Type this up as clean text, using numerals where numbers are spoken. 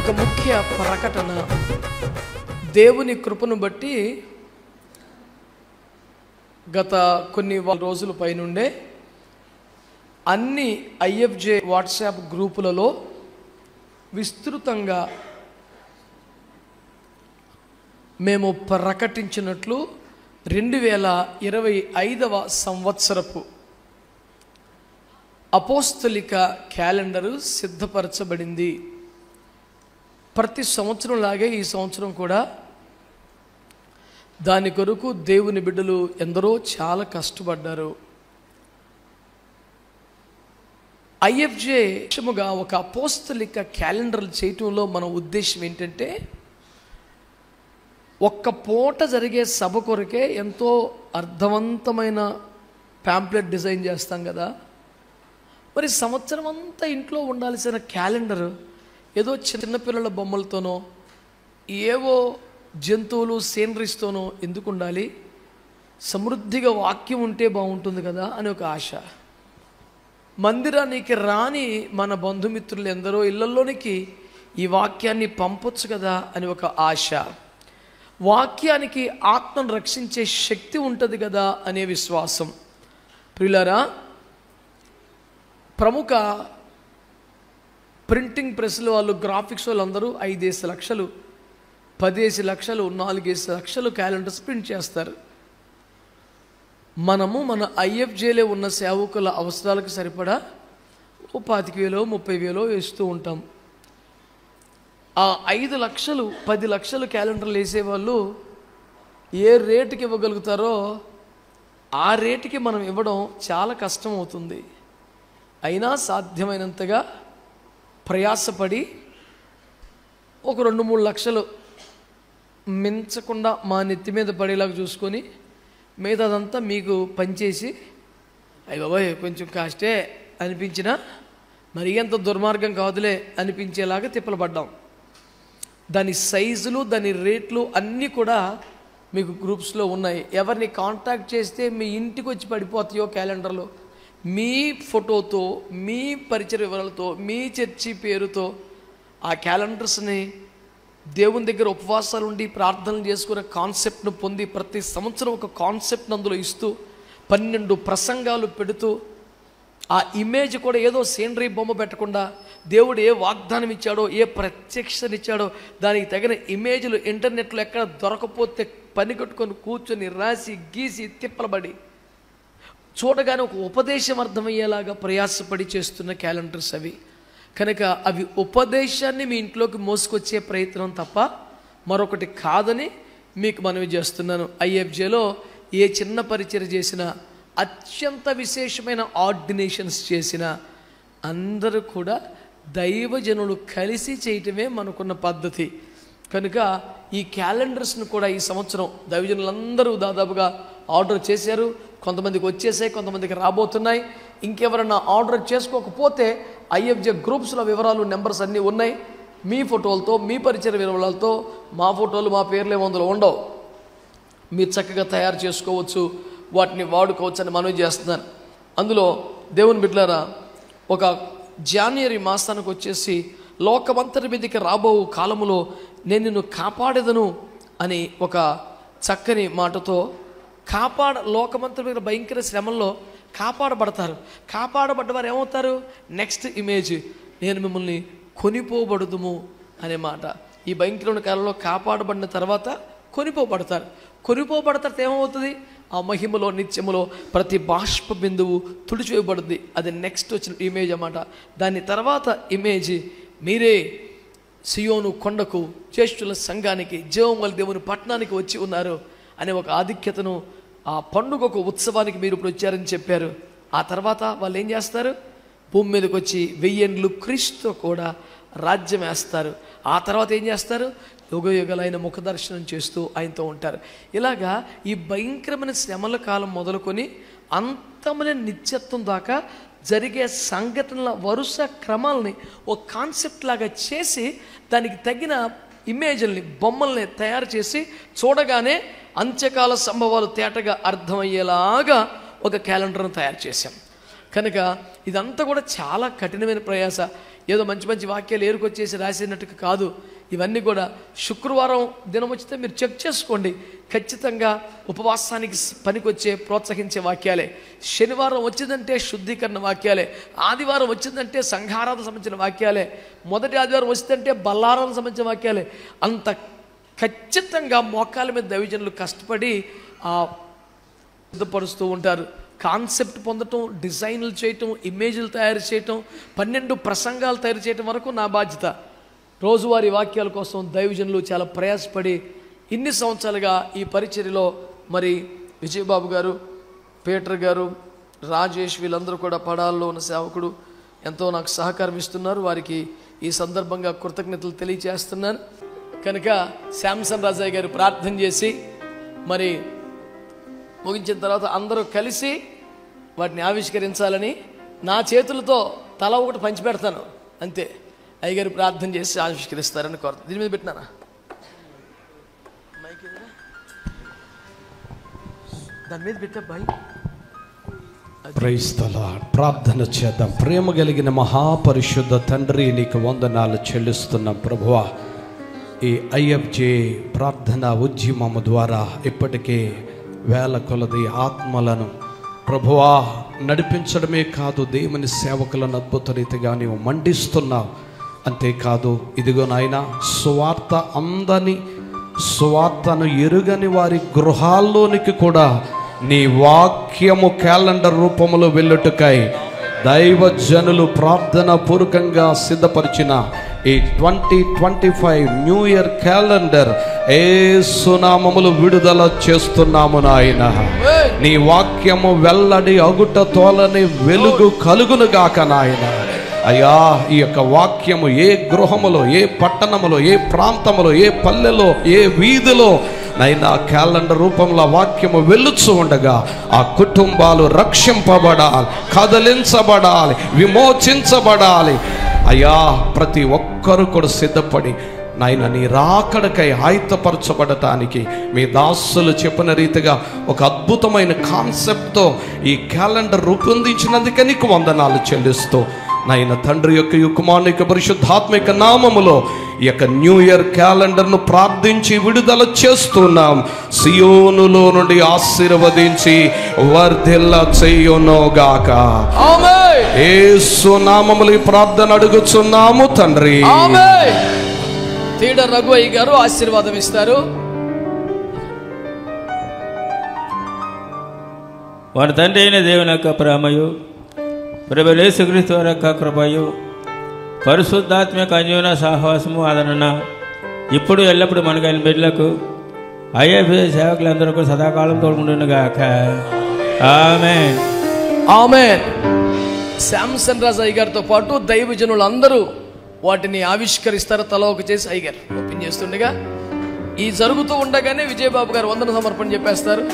ఒక ముఖ్య ప్రకటన. దేవుని కృపను బట్టి గత కొన్ని రోజుల పైనుండే అన్ని ఐఎఫ్జే వాట్సాప్ గ్రూపులలో విస్తృతంగా మేము ప్రకటించినట్లు 2025వ సంవత్సరపు అపోస్తలిక క్యాలెండరు సిద్ధపరచబడింది. ప్రతి సంవత్సరం లాగే ఈ సంవత్సరం కూడా దాని కొరకు దేవుని బిడ్డలు ఎందరో చాలా కష్టపడ్డారు. ఐఎఫ్జే విషయముగా ఒక అపోస్తలిక క్యాలెండర్ చేయటంలో మన ఉద్దేశం ఏంటంటే, ఒక్క పూట జరిగే సభ కొరకే ఎంతో అర్థవంతమైన ప్యాంప్లెట్ డిజైన్ చేస్తాం కదా. మరి సంవత్సరం అంతా ఇంట్లో ఉండాల్సిన క్యాలెండర్ ఏదో చిన్నపిల్లల బొమ్మలతోనో ఏవో జంతువులు సీనరీస్తోనో ఎందుకు ఉండాలి? సమృద్ధిగా వాక్యం ఉంటే బాగుంటుంది కదా అని ఒక ఆశ. మందిరానికి రాని మన బంధుమిత్రులు ఎందరో ఇళ్లలోనికి ఈ వాక్యాన్ని పంపొచ్చు కదా అని ఒక ఆశ. వాక్యానికి ఆత్మను రక్షించే శక్తి ఉంటుంది కదా అనే విశ్వాసం. ప్రియులారా, ప్రముఖ ప్రింటింగ్ ప్రెస్ల వాళ్ళు, గ్రాఫిక్స్ వాళ్ళు అందరూ 5 లక్షలు 10 లక్షలు 4 లక్షలు క్యాలెండర్స్ ప్రింట్ చేస్తారు. మనము మన ఐఎఫ్జేలో ఉన్న సేవకుల అవసరాలకు సరిపడా 25,000 30,000 వేస్తూ ఉంటాం. ఆ 5 లక్షలు 10 లక్షలు క్యాలెండర్లు వేసేవాళ్ళు ఏ రేటుకి ఇవ్వగలుగుతారో ఆ రేటుకి మనం ఇవ్వడం చాలా కష్టం అవుతుంది. అయినా సాధ్యమైనంతగా ప్రయాసపడి ఒక 2-3 లక్షలు మించకుండా మా నెత్తి మీద పడేలాగా చూసుకొని మిగతాదంతా మీకు పనిచేసి అయ్య బాబాయ్ కొంచెం కాస్టే అనిపించినా మరి ఎంత దుర్మార్గం కాదులే అనిపించేలాగా తిప్పలపడ్డాం. దాని సైజులు దాని రేట్లు అన్నీ కూడా మీకు గ్రూప్స్లో ఉన్నాయి. ఎవరిని కాంటాక్ట్ చేస్తే మీ ఇంటికి వచ్చి పడిపోతాయో క్యాలెండర్లో మీ ఫోటోతో, మీ పరిచయ వివరాలతో, మీ చర్చి పేరుతో ఆ క్యాలెండర్స్ని దేవుని దగ్గర ఉపవాసాలు ఉండి ప్రార్థనలు చేసుకునే కాన్సెప్ట్ను పొంది ప్రతి సంవత్సరం ఒక కాన్సెప్ట్ని అందులో ఇస్తూ 12 ప్రసంగాలు పెడుతూ ఆ ఇమేజ్ కూడా ఏదో సీనరీ బొమ్మ పెట్టకుండా దేవుడు ఏ వాగ్దానం ఇచ్చాడో, ఏ ప్రత్యక్షనిచ్చాడో దానికి తగిన ఇమేజ్లు ఇంటర్నెట్లో ఎక్కడ దొరకపోతే పని కట్టుకొని కూర్చొని రాసి గీసి తిప్పలబడి చూడగానే ఒక ఉపదేశం అర్థమయ్యేలాగా ప్రయాసపడి చేస్తున్న క్యాలెండర్స్ అవి. కనుక అవి ఉపదేశాన్ని మీ ఇంట్లోకి మోసుకొచ్చే ప్రయత్నం తప్ప మరొకటి కాదని మీకు మనవి చేస్తున్నాను. ఐఎఫ్జేలో ఏ చిన్న పరిచయం చేసినా, అత్యంత విశేషమైన ఆర్డినేషన్స్ చేసిన అందరూ కూడా దైవజనులు కలిసి చేయటమే మనకున్న పద్ధతి. కనుక ఈ క్యాలెండర్స్ను కూడా ఈ సంవత్సరం దైవజనులందరూ దాదాపుగా ఆర్డర్ చేశారు. కొంతమందికి వచ్చేసాయి, కొంతమందికి రాబోతున్నాయి. ఇంకెవరన్నా ఆర్డర్ చేసుకోకపోతే ఐఎఫ్జే గ్రూప్స్లో వివరాలు, నెంబర్స్ అన్నీ ఉన్నాయి. మీ ఫోటోలతో, మీ పరిచయ వివరాలతో, మా ఫోటోలు మా పేర్లు అందులో ఉండవు. మీరు చక్కగా తయారు చేసుకోవచ్చు, వాటిని వాడుకోవచ్చు అని మనవి చేస్తున్నాను. అందులో దేవుని బిడ్డలారా, ఒక జనవరి మాసానికి వచ్చేసి లోకమంతటి మీదకి రాబో కాలములో నేను నిన్ను కాపాడేదను అని ఒక చక్కని మాటతో లోకమంతటి మీద భయంకర శ్రమల్లో కాపాడబడతారు. కాపాడబడ్డవారు ఏమవుతారు? నెక్స్ట్ ఇమేజ్, నేను మిమ్మల్ని కొనిపోబడుదుము అనే మాట. ఈ భయంకరమైన కాలంలో కాపాడబడిన తర్వాత కొనిపోబడతారు. కొనిపోబడతారు ఏమవుతుంది? ఆ మహిమలో, నిత్యములో ప్రతి బాష్ప బిందువు తుడిచివేయబడుద్ది. అది నెక్స్ట్ వచ్చిన ఇమేజ్ అన్నమాట. దాని తర్వాత ఇమేజ్, మీరే సియోను కొండకు, జ్యేష్ఠుల సంఘానికి, జీవముగల దేవుని పట్టణానికి వచ్చి ఉన్నారు అనే ఒక ఆధిక్యతను, ఆ పండుగ ఒక ఉత్సవానికి మీరు ఇప్పుడు వచ్చారని చెప్పారు. ఆ తర్వాత వాళ్ళు ఏం చేస్తారు? భూమి మీదకి వచ్చి 1000 ఏండ్లు క్రీస్తు కూడా రాజ్యం వేస్తారు. ఆ తర్వాత ఏం చేస్తారు? యుగయుగలైన ముఖదర్శనం చేస్తూ ఆయనతో ఉంటారు. ఇలాగా ఈ భయంకరమైన శ్రమల కాలం మొదలుకొని అంతమైన నిత్యత్వం దాకా జరిగే సంఘటనల వరుస క్రమాలని ఒక కాన్సెప్ట్ లాగా చేసి దానికి తగిన ఇమేజ్ల్ని, బొమ్మల్ని తయారు చేసి చూడగానే అంత్యకాల సంభవాలు తేటగా అర్థమయ్యేలాగా ఒక క్యాలెండర్ను తయారు చేశాం. కనుక ఇదంతా కూడా చాలా కఠినమైన ప్రయాస. ఏదో మంచి మంచి వాక్యాలు ఏరుకొచ్చేసి రాసినట్టుగా కాదు. ఇవన్నీ కూడా శుక్రవారం దినం వచ్చితే మీరు చెక్ చేసుకోండి, ఖచ్చితంగా ఉపవాసానికి పనికొచ్చే ప్రోత్సహించే వాక్యాలే. శనివారం వచ్చిందంటే శుద్ధీకరణ వాక్యాలే. ఆదివారం వచ్చిందంటే సంఘారాధన సంబంధించిన వాక్యాలే. మొదటి ఆదివారం వచ్చిందంటే బల్లారాధన సంబంధించిన వాక్యాలే. అంత ఖచ్చితంగా మోకాల మీద దైవజనులు కష్టపడి సిద్ధపరుస్తూ ఉంటారు. కాన్సెప్ట్ పొందటం, డిజైన్లు చేయటం, ఇమేజ్లు తయారు చేయటం, 12 ప్రసంగాలు తయారు చేయటం వరకు నా బాధ్యత. రోజువారీ వాక్యాల కోసం దైవజనులు చాలా ప్రయాసపడి ఇన్ని సంవత్సరాలుగా ఈ పరిచర్యలో మరి విజయబాబు గారు, పీటర్ గారు, రాజేష్ వీళ్ళందరూ కూడా పడాల్లో ఉన్న సేవకుడు ఎంతో నాకు సహకారం ఇస్తున్నారు. వారికి ఈ సందర్భంగా కృతజ్ఞతలు తెలియజేస్తున్నాను. కనుక శాంసన్ రాజయ్య గారు ప్రార్థన చేసి మరి ముగించిన తర్వాత అందరూ కలిసి వాటిని ఆవిష్కరించాలని నా చేతులతో తల ఒకటి పంచిపెడతాను అంతే. అయ్యగారు ప్రార్థన చేసి ఆవిష్కరిస్తారని కోరుతాను. దీని మీద పెట్టినానా దాని మీద పెట్టా బాయ్. Praise the lord. ప్రార్థన చేద్దాం. ప్రేమ కలిగిన మహాపరిశుద్ధ తండ్రి, నీకు వందనాలు చెల్లిస్తున్నాం ప్రభువా. ఈ ఐఎఫ్జే ప్రార్థన ఉద్యమము ద్వారా ఇప్పటికే వేల కొలది ఆత్మలను ప్రభువా నడిపించడమే కాదు, దేవుని సేవకులను అద్భుత రీతిగా నీవు మండిస్తున్నావు. అంతేకాదు ఇదిగో నాయన, సువార్తను ఎరుగని వారి గృహాల్లోనికి కూడా నీ వాక్యము క్యాలెండర్ రూపంలో వెళ్ళుటకై దైవజనులు ప్రార్థన పూర్వకంగా సిద్ధపరిచిన ఈ 2025 న్యూ ఇయర్ క్యాలెండర్ యేసు నామములో విడుదల చేస్తున్నాము నాయన. నీ వాక్యము వెల్లడి అగుట తోలని వెలుగు కలుగును గాక నాయన. అయ్యా, ఈ యొక్క వాక్యము ఏ గృహములో, ఏ పట్టణములో, ఏ ప్రాంతములో, ఏ పల్లెలో, ఏ వీధిలో నైనా క్యాలెండర్ రూపంలో వాక్యము వెళ్ళుచు ఉండగా ఆ కుటుంబాలు రక్షింపబడాలి, కదిలించబడాలి, విమోచించబడాలి. అయ్యా, ప్రతి ఒక్కరు కూడా సిద్ధపడి నాయన నీ రాకడకై ఆయుధపరచబడటానికి మీ దాసులు చెప్పిన రీతిగా ఒక అద్భుతమైన కాన్సెప్ట్తో ఈ క్యాలెండర్ రూపొందించినందుకే నీకు వందనాలు చెల్లిస్తూ నాయన తండ్రి యొక్క కుమారుని యొక్క పరిశుద్ధాత్మిక నామములో ఈ యొక్క న్యూ ఇయర్ క్యాలెండర్ను ప్రార్థించి విడుదల చేస్తున్నాం. సియోనులో నుండి ఆశీర్వదించి వర్ధిల్ల చేయునుగాక. ఆమేన్. యేసు నామములో ఈ ప్రార్థన అడుగుచున్నాము తండ్రి. ఆమేన్. తీడ రఘువయ్య గారు ఆశీర్వాదం ఇస్తారు. వారి తండ్రి అయిన దేవుని యొక్క ప్రేమయు, ప్రభువైన యేసుక్రీస్తు వారి యొక్క కృపయు, పరిశుద్ధాత్మక అన్యోన్య సహవాసము ఆదరణ ఇప్పుడు ఎల్లప్పుడు మనకైన బిడ్డలకు ఐఎఫ్ఏ సేవకులందరూ సదాకాలం తోడుకుంటుగాక. ఆమేన్. ఆమేన్. శాంసన్ రాజు అయ్య గారితో పాటు దైవజనులు అందరూ వాటిని ఆవిష్కరిస్తారు. తల ఒక చేసి అయ్యగారు ఓపెన్ చేస్తుండగా ఈ జరుగుతూ ఉండగానే విజయబాబు గారు వందన సమర్పణ చెప్పేస్తారు.